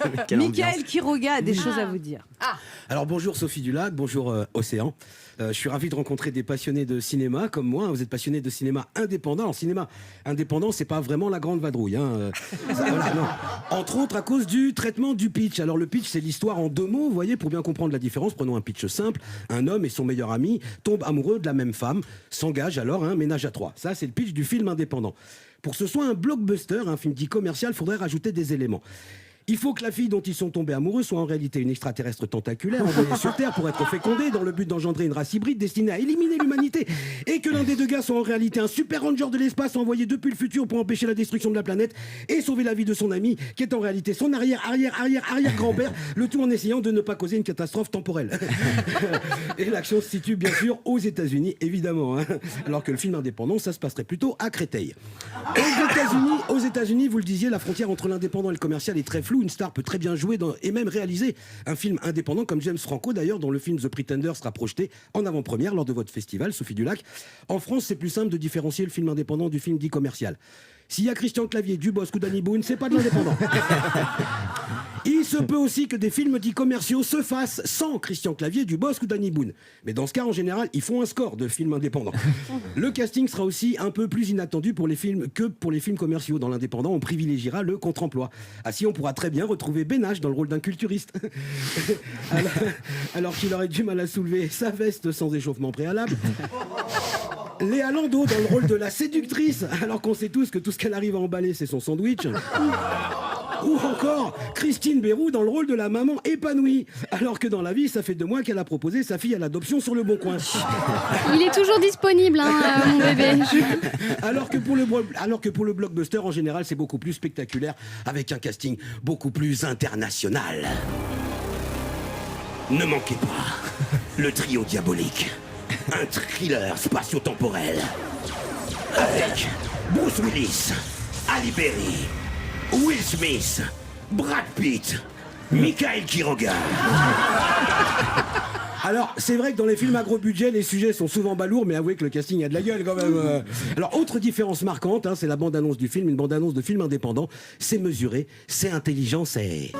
Michael Quiroga a des choses à vous dire. Alors bonjour Sophie Dulac, bonjour Océan. Je suis ravi de rencontrer des passionnés de cinéma comme moi. Vous êtes passionnés de cinéma indépendant. Alors cinéma indépendant, c'est pas vraiment la grande vadrouille. Voilà, non. Entre autres à cause du traitement du pitch. Alors le pitch, c'est l'histoire en 2 mots. Vous voyez, pour bien comprendre la différence, prenons un pitch simple. Un homme et son meilleur ami tombent amoureux de la même femme, s'engagent alors un ménage à 3. Ça, c'est le pitch du film indépendant. Pour que ce soit un blockbuster, un film dit commercial, il faudrait rajouter des éléments. Il faut que la fille dont ils sont tombés amoureux soit en réalité une extraterrestre tentaculaire envoyée sur Terre pour être fécondée dans le but d'engendrer une race hybride destinée à éliminer l'humanité, et que l'un des 2 gars soit en réalité un super ranger de l'espace envoyé depuis le futur pour empêcher la destruction de la planète et sauver la vie de son ami qui est en réalité son arrière-grand-père, le tout en essayant de ne pas causer une catastrophe temporelle. Et l'action se situe bien sûr aux États-Unis, évidemment, alors que le film indépendant, ça se passerait plutôt à Créteil. Aux États-Unis, vous le disiez, la frontière entre l'indépendant et le commercial est très floue. Une star peut très bien jouer et même réaliser un film indépendant comme James Franco d'ailleurs, dont le film The Pretender sera projeté en avant-première lors de votre festival, Sophie Dulac. En France, c'est plus simple de différencier le film indépendant du film dit commercial. S'il y a Christian Clavier, Dubosc ou Danny Boone, c'est pas de l'indépendant. Il se peut aussi que des films dits commerciaux se fassent sans Christian Clavier, Dubosc ou Danny Boone. Mais dans ce cas, en général, ils font un score de films indépendants. Le casting sera aussi un peu plus inattendu pour les films que pour les films commerciaux. Dans l'indépendant, on privilégiera le contre-emploi. Ainsi, on pourra très bien retrouver Ben H dans le rôle d'un culturiste. alors qu'il aurait du mal à soulever sa veste sans échauffement préalable. Léa Landau dans le rôle de la séductrice, alors qu'on sait tous que tout ce qu'elle arrive à emballer, c'est son sandwich. Ou encore Christine Bérou dans le rôle de la maman épanouie, alors que dans la vie, ça fait 2 mois qu'elle a proposé sa fille à l'adoption sur le Bon Coin. Il est toujours disponible, mon bébé. Alors que pour le blockbuster, en général, c'est beaucoup plus spectaculaire, avec un casting beaucoup plus international. Ne manquez pas le trio diabolique. Un thriller spatio-temporel avec Bruce Willis, Halle Berry, Will Smith, Brad Pitt, Michael Quiroga. Alors, c'est vrai que dans les films à gros budget, les sujets sont souvent balourds, mais avouez que le casting a de la gueule quand même. Alors, autre différence marquante, c'est la bande-annonce du film, une bande-annonce de film indépendant. C'est mesuré, c'est intelligent, c'est...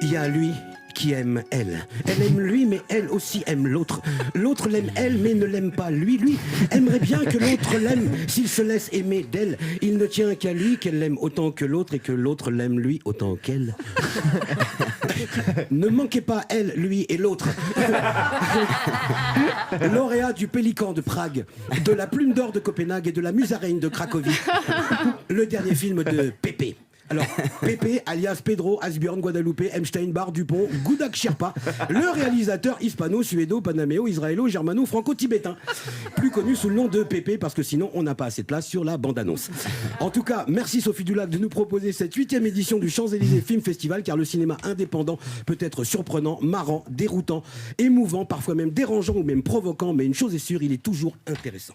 Il y a lui qui aime elle. Elle aime lui, mais elle aussi aime l'autre. L'autre l'aime elle, mais ne l'aime pas lui. Lui aimerait bien que l'autre l'aime s'il se laisse aimer d'elle. Il ne tient qu'à lui qu'elle l'aime autant que l'autre et que l'autre l'aime lui autant qu'elle. Ne manquez pas elle, lui et l'autre. Lauréat du Pélican de Prague, de la Plume d'Or de Copenhague et de la Musaraigne de Cracovie. Le dernier film de Pépé. Alors, Pépé, alias Pedro, Asbjörn, Guadalupe, Einstein, Bar, Dupont, Goudak Sherpa, le réalisateur hispano-suédo-panaméo-israélo-germano-franco-tibétain, plus connu sous le nom de Pépé, parce que sinon, on n'a pas assez de place sur la bande-annonce. En tout cas, merci Sophie Dulac de nous proposer cette 8e édition du Champs-Élysées Film Festival, car le cinéma indépendant peut être surprenant, marrant, déroutant, émouvant, parfois même dérangeant ou même provoquant, mais une chose est sûre, il est toujours intéressant.